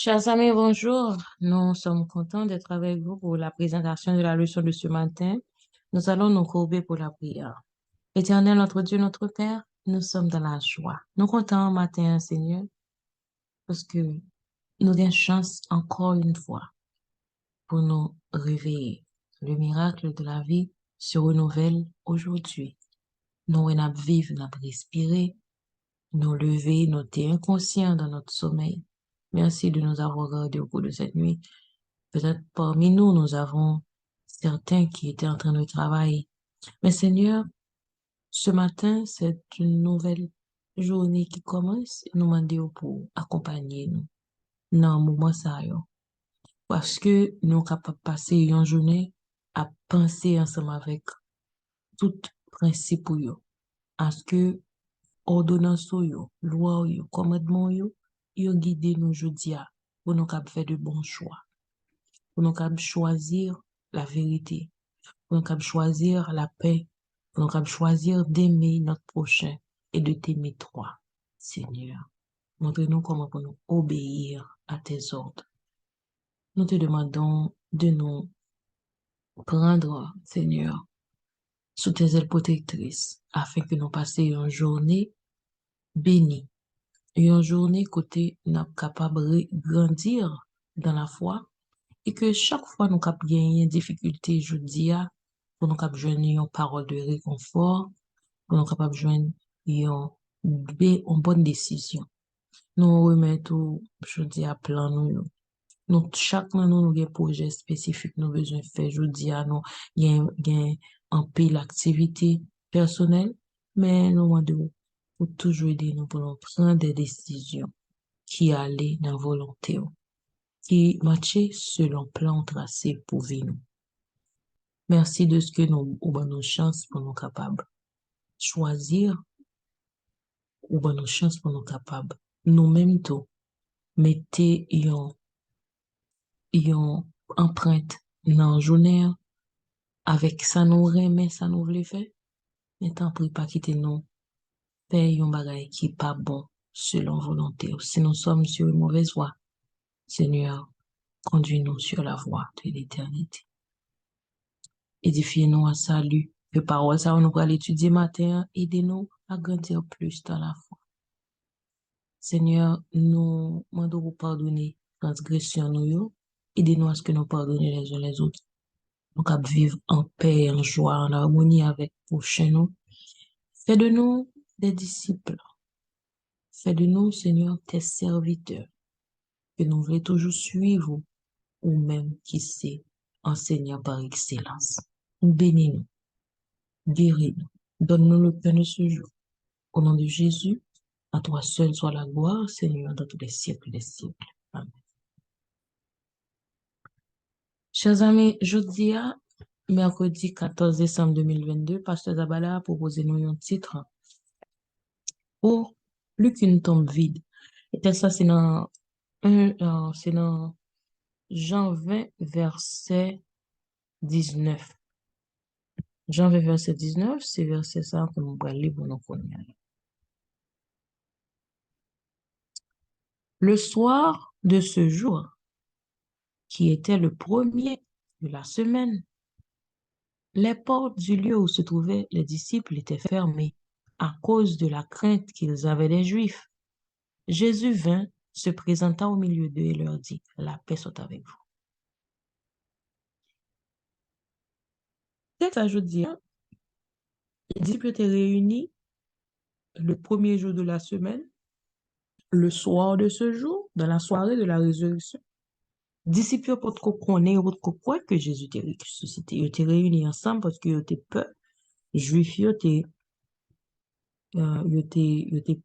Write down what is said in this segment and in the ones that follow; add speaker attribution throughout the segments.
Speaker 1: Chers amis, bonjour. Nous sommes contents d'être avec vous pour la présentation de la leçon de ce matin. Nous allons nous courber pour la prière. Éternel, notre Dieu, notre Père, nous sommes dans la joie. Nous comptons matin, Seigneur, parce que nous avons chance encore une fois pour nous réveiller. Le miracle de la vie se renouvelle aujourd'hui. Nous vivre, nous respirer, nous lever, nous sommes inconscients dans notre sommeil. Merci de nous avoir gardés au cours de cette nuit. Peut-être parmi nous, nous avons certains qui étaient en train de travailler. Mais Seigneur, ce matin, c'est une nouvelle journée qui commence. Nous demandons pour accompagner nous dans le moment ça, yo. Parce que nous sommes capables de passer une journée à penser ensemble avec tout principe yo. À ce que ordonnance yo, loi yo, commandement yo guide nous aujourd'hui pour nous capables faire de bons choix, pour nous capables choisir la vérité, pour nous capables choisir la paix, pour nous capables choisir d'aimer notre prochain et de t'aimer toi, Seigneur. Montre-nous comment pour nous obéir à tes ordres. Nous te demandons de nous prendre, Seigneur, sous tes ailes protectrices, afin que nous passions une journée bénie, une journée côté nous sommes capables de grandir dans la foi et que chaque fois nous cap gagner une difficulté jeudi pour nous cap joindre une parole de réconfort pour nous capable joindre une bonne décision. Nous remettons jeudi à plan nous chaque nous des projets spécifiques nous besoin faire jeudi à nous gain en pile l'activité personnelle mais nous demandons pour toujours aider nous pour nous prendre des décisions qui allaient dans la volonté qui matchaient selon plan tracé pour vivre. Merci de ce que nous avons nos chances pour nous capables choisir ou nos chances pour nous capables nous-mêmes tout mettez une empreinte dans la journée avec ça nous remet ça nous voulait faire mais tant pis pas quitter nous faire un bagage qui pas bon selon volonté si nous sommes sur une mauvaise voie Seigneur conduis-nous sur la voie de l'éternité édifiez-nous en salut que parole ça nous va l'étudier matin aidez-nous à grandir plus dans la foi. Seigneur, nous demandons pour pardonner transgression nous, aidez-nous à ce que nous pardonnions les uns les autres. Nous cap vivre en paix, en joie, en harmonie avec prochain nous. Fais de nous des disciples. Fais de nous, Seigneur, tes serviteurs. Que nous voulons toujours suivre ou même qui sait enseignant par excellence. Bénis-nous, guéris-nous, donne-nous le pain de ce jour. Au nom de Jésus, à toi seul soit la gloire, Seigneur, dans tous les siècles des siècles. Amen. Chers amis, jeudi mercredi 14 décembre 2022, Pasteur Zabala a proposé nous un titre pour plus qu'une tombe vide. Et ça, c'est dans Jean 20, verset 19. Jean 20, verset 19, c'est verset ça que nous allons lire pour nous connaître. Le soir de ce jour, qui était le premier de la semaine, les portes du lieu où se trouvaient les disciples étaient fermées à cause de la crainte qu'ils avaient des Juifs. Jésus vint, se présenta au milieu d'eux et leur dit, la paix soit avec vous. Texte ajoute dire, les disciples étaient réunis le premier jour de la semaine, le soir de ce jour, dans la soirée de la résurrection. Disciples pour connaître quoi que Jésus était ressuscité. Ils étaient réunis ensemble parce qu'ils étaient peur. Juifs, ils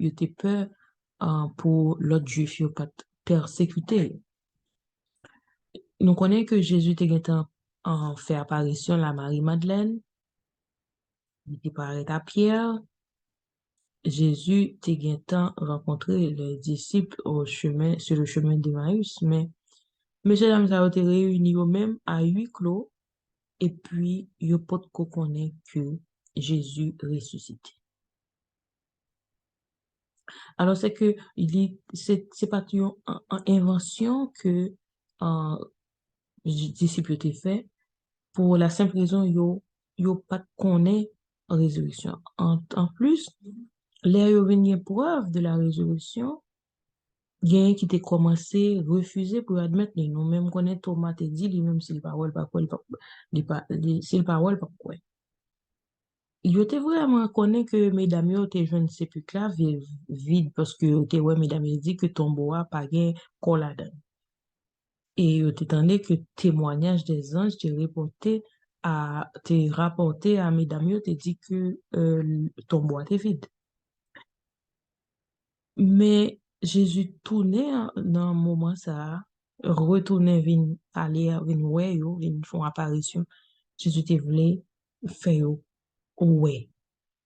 Speaker 1: étaient peur pour l'autre juif, ils pas persécuté. Nous connaissons que Jésus était en fait apparition la Marie-Madeleine, il était parlé à Pierre. Jésus était rencontré les disciples au chemin, sur le chemin d'Emmaüs, mais monsieur dames a été réunis au même à huis clos, et puis, il pas de connaître que Jésus ressuscité. Alors, c'est que c'est pas une invention que les disciples ont fait pour la simple raison yo pas connaît la résurrection. En plus, les revenir preuve de la résurrection, il y a un qui t'a commencé refuser pour admettre les nous même connaît Thomas te dit lui-même s'il parole pas quoi s'il parole pas quoi. Yo te vraiment connaît que mesdames yo te jeune sépulcre là vide parce que yo te ouais mesdames yo dit que tombeau a pas gain corps là-dedans. Et yo t'étendais que témoignage des anges te rapporté à mesdames yo te dit que tombeau était vide. Mais Jésus tournait dans un moment ça, retourner vin aller vin ouais yo, vin font apparition. Jésus te voulait faire yo ouais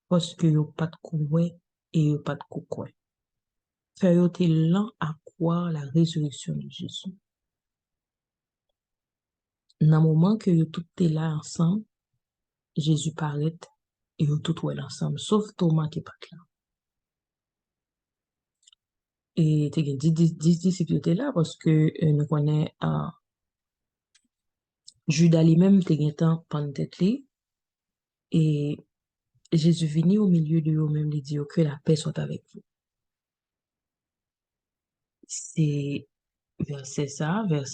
Speaker 1: parce que yo pas de ouais et yo pas de ouais. Faire yo te lent à croire la résurrection de Jésus. Dans le moment que yo tout est là ensemble, Jésus paraît et yo tout ouais ensemble, sauf Thomas qui est pas là. Et te gen 10 disciples étaient là parce que nous connaissons Judas lui-même te gen temps pendant tête li et Jésus venu au milieu de eux-mêmes lui dit que la paix soit avec vous. C'est verset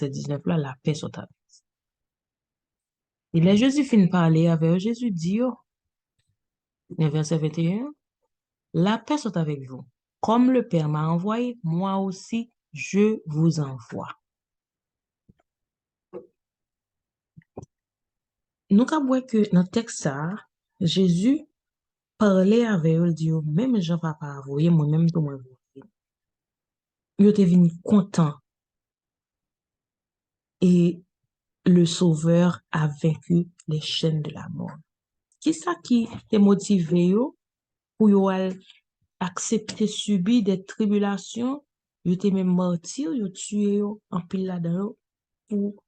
Speaker 1: 19 là, la paix soit avec vous. Et là, Jésus finit de parler avec eux, Jésus dit, verset 21, la paix soit avec vous. Comme le Père m'a envoyé, moi aussi, je vous envoie. Nous avons que dans le texte ça, Jésus parlait avec eux, il dit, même Jean papa, voyez moi-même tout moi. Il était venu content et le Sauveur a vaincu les chaînes de la mort. Qui ça qui te motivé yo pour yo accepter subir des tribulations, yo te même martyr, yo tué yo en pile là-dedans pour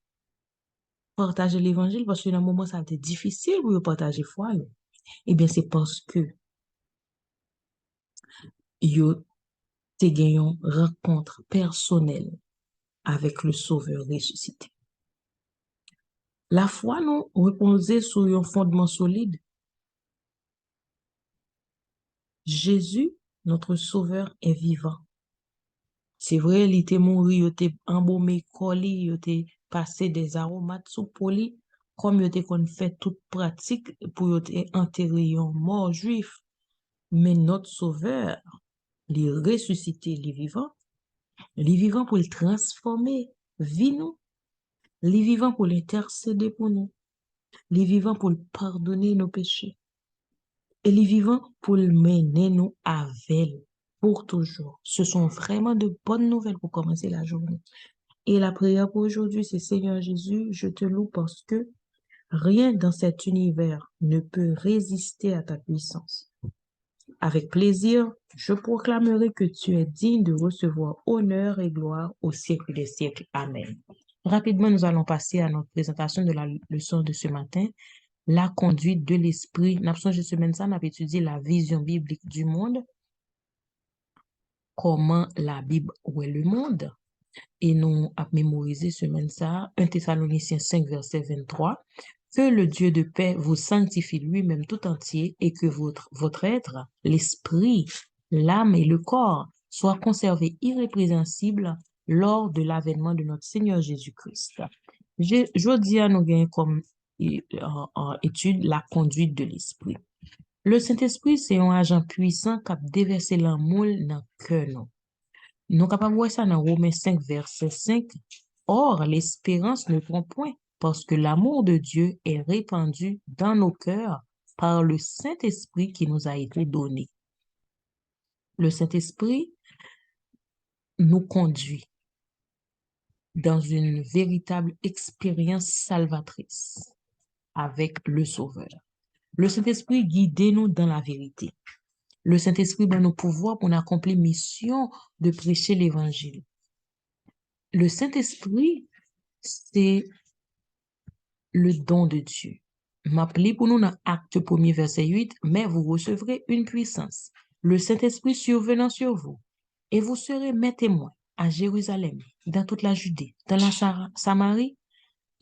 Speaker 1: partager l'évangile parce que dans un moment ça a été difficile pour yo partager foi yo. Eh bien c'est parce que yo te gagné une rencontre personnelle avec le Sauveur ressuscité. La foi nous reposait sur un fondement solide. Jésus, notre Sauveur, est vivant. C'est vrai, il était mort, il était embaumé, collé, il était passé des aromates sous poli, comme il était qu'on fait toute pratique pour enterrer un mort juif. Mais notre Sauveur, il est ressuscité, il est vivant pour le transformer, vie nous, il est vivant pour l'intercéder pour nous, il est vivant pour le pardonner nos péchés, il est vivant pour le mener nous avec pour toujours. Ce sont vraiment de bonnes nouvelles pour commencer la journée. Et la prière pour aujourd'hui, c'est Seigneur Jésus, je te loue parce que rien dans cet univers ne peut résister à ta puissance. Avec plaisir, je proclamerai que tu es digne de recevoir honneur et gloire au siècle des siècles. Amen. Rapidement, nous allons passer à notre présentation de la leçon de ce matin, la conduite de l'esprit. Nous avons cette semaine, ça, nous avons étudié la vision biblique du monde, comment la Bible voit le monde. Et nous avons mémorisé semaine ça, 1 Thessaloniciens 5, verset 23, que le Dieu de paix vous sanctifie lui-même tout entier et que votre être, l'esprit, l'âme et le corps soient conservés irrépréhensibles lors de l'avènement de notre Seigneur Jésus-Christ. Je dis à nous gagnons comme en étude la conduite de l'esprit. Le Saint-Esprit, c'est un agent puissant qui a déversé l'amour dans le cœur. Nous capables de voir ça dans Romains 5, verset 5. Or, l'espérance ne trompe point, parce que l'amour de Dieu est répandu dans nos cœurs par le Saint-Esprit qui nous a été donné. Le Saint-Esprit nous conduit dans une véritable expérience salvatrice avec le Sauveur. Le Saint-Esprit guide nous dans la vérité. Le Saint-Esprit donne nos pouvoirs pour accomplir mission de prêcher l'Évangile. Le Saint-Esprit, c'est le don de Dieu. M'appelez pour nous dans Acte 1er, verset 8, mais vous recevrez une puissance. le Saint-Esprit survenant sur vous, et vous serez mes témoins à Jérusalem, dans toute la Judée, dans la Samarie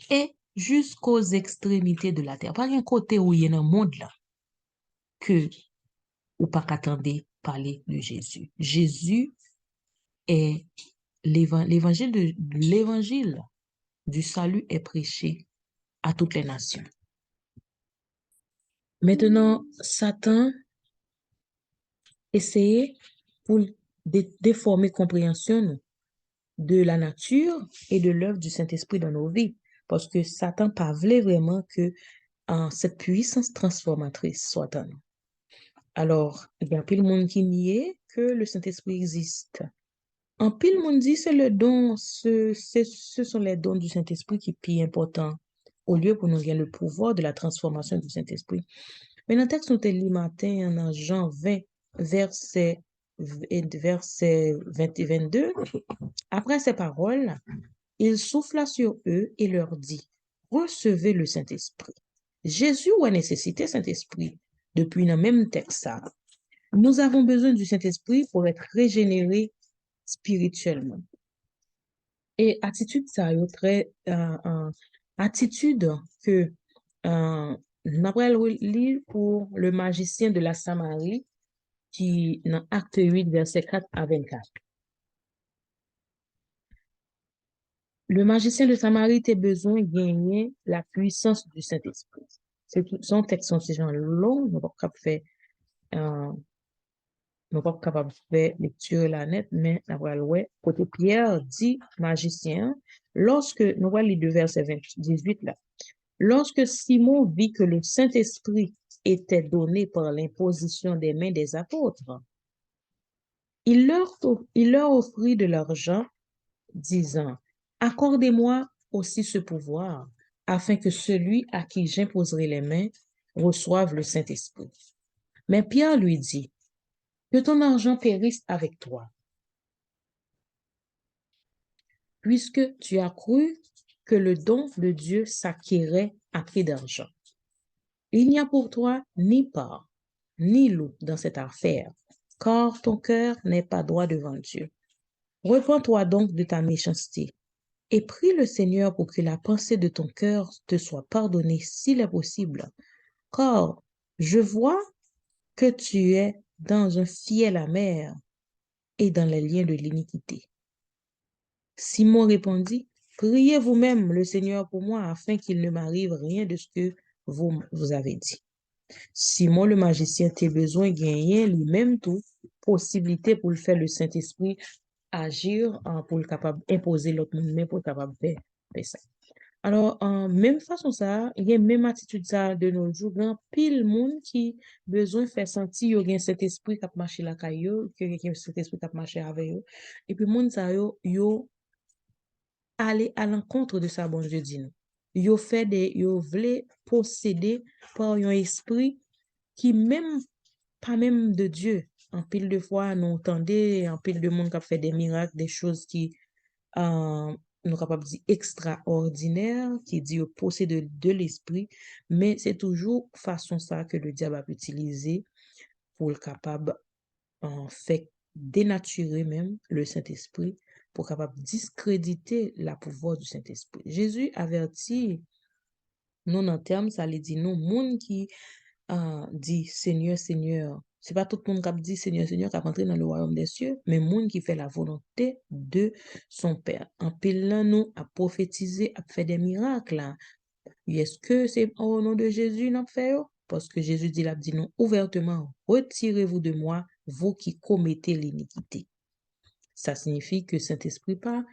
Speaker 1: et jusqu'aux extrémités de la terre. Pas un côté où il y a un monde là que ou pas qu'attendez parler de Jésus. Jésus est l'évangile du salut est prêché à toutes les nations. Maintenant, Satan essayait pour déformer compréhension de la nature et de l'œuvre du Saint-Esprit dans nos vies. Parce que Satan pas voulait vraiment que cette puissance transformatrice soit en nous. Alors, il y a pile monde qui nie que le Saint-Esprit existe. En pile monde dit c'est le don, ce sont les dons du Saint-Esprit qui sont plus importants au lieu pour nous gagner le pouvoir de la transformation du Saint-Esprit. Mais dans le texte, nous avons matin en Jean 20, verset 20 et 22, après ces paroles, il souffla sur eux et leur dit, recevez le Saint-Esprit. Jésus a nécessité Saint-Esprit. Depuis le même texte, ça. Nous avons besoin du Saint-Esprit pour être régénérés spirituellement. Et attitude, ça est très attitude que Nabrel lit pour le magicien de la Samarie qui dans Acte 8, verset 4 à 24. Le magicien de Samarie a besoin de gagner la puissance du Saint-Esprit. Son texte sont ces gens longs, nous pas faire nous pas capable de faire lecture la net, mais Nabrel ouais côté Pierre dit magicien lorsque nous voyons les deux versets 18 là. Lorsque Simon vit que le Saint-Esprit était donné par l'imposition des mains des apôtres, il leur offrit de l'argent, disant, accordez-moi aussi ce pouvoir, afin que celui à qui j'imposerai les mains reçoive le Saint-Esprit. Mais Pierre lui dit, que ton argent périsse avec toi, puisque tu as cru que le don de Dieu s'acquérait à prix d'argent. Il n'y a pour toi ni part, ni loup dans cette affaire, car ton cœur n'est pas droit devant Dieu. Repens-toi donc de ta méchanceté, et prie le Seigneur pour que la pensée de ton cœur te soit pardonnée s'il est possible, car je vois que tu es dans un fiel amer et dans les liens de l'iniquité. Simon répondit, priez vous-même le Seigneur pour moi, afin qu'il ne m'arrive rien de ce que vous avez dit. Simon le magicien a besoin de gagner lui-même tout possibilité pour le faire le Saint-Esprit agir pour le capable imposer l'autre monde mais pour le capable de faire ça. Alors en même façon ça, il y a même attitude ça de nos jours, grand pile monde qui besoin faire sentir il y a cet esprit qui marche la caillou, que cet esprit qui marche avec eux et puis monde ça yo aller à l'encontre de ça bon Dieu dit nous. Yo voulait posséder par un esprit qui même pas même de Dieu. En pile de fois, nous entendons en pile de monde qui a fait des miracles, des choses qui nous capables de dire extraordinaires, qui dit posséder de l'esprit, mais c'est toujours façon ça que le diable a utilisé pour le capable en fait dénaturer même le Saint-Esprit pour capable discréditer la pouvoir du Saint-Esprit. Jésus avertit non en termes, ça les dit non, monde qui dit Seigneur, Seigneur. C'est pas tout le monde qui dit Seigneur, Seigneur qui a entré dans le royaume des cieux, mais monde qui fait la volonté de son Père. En pile là, nous, à prophétiser, à faire des miracles. Est-ce que c'est au nom de Jésus nous fait? Parce que Jésus dit, dit non ouvertement, retirez-vous de moi, vous qui commettez l'iniquité. Ça signifie que Saint-Esprit pas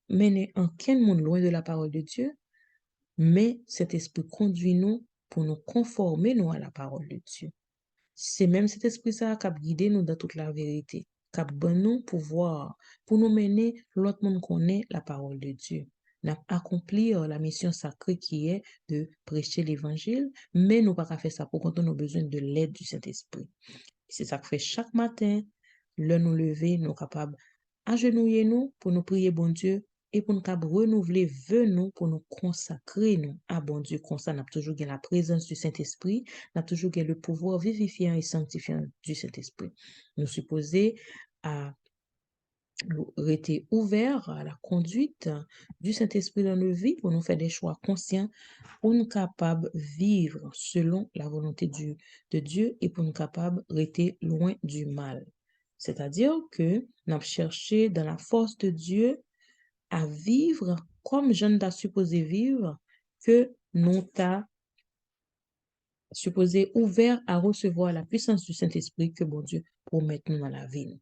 Speaker 1: mener aucun monde loin de la parole de Dieu, mais cet esprit conduit nous pour nous conformer nous à la parole de Dieu. C'est même cet esprit ça qui a guidé nous dans toute la vérité, qui a donné nous pouvoir pour nous mener l'autre monde connaît la parole de Dieu, accomplir la mission sacrée qui est de prêcher l'évangile, mais nous pas faire ça pour quand on a besoin de l'aide du Saint-Esprit. C'est ça que fait chaque matin, le nous lever, nous capables agenouiller nous pour nous prier bon Dieu et pour nous capables renouveler vœux nous pour nous consacrer nous à bon Dieu. Comme ça, nous avons toujours la présence du Saint-Esprit, nous avons toujours le pouvoir vivifiant et sanctifiant du Saint-Esprit. Nous supposons à rester ouverts à la conduite du Saint-Esprit dans nos vies pour nous faire des choix conscients, pour nous capables de vivre selon la volonté de Dieu et pour nous capables de rester loin du mal. C'est-à-dire que nous avons cherché dans la force de Dieu à vivre comme je ne supposé vivre, que nous t'a supposé ouvert à recevoir la puissance du Saint-Esprit que bon Dieu promet nous dans la vie.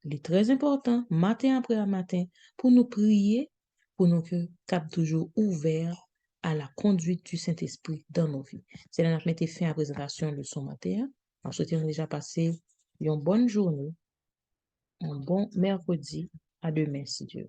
Speaker 1: Il est très important, matin après matin, pour nous prier, pour nous cap toujours ouverts à la conduite du Saint-Esprit dans nos vies. C'est là que nous avons fait la présentation de ce matin. On souhaite déjà passer une bonne journée, un bon mercredi. À demain, si Dieu.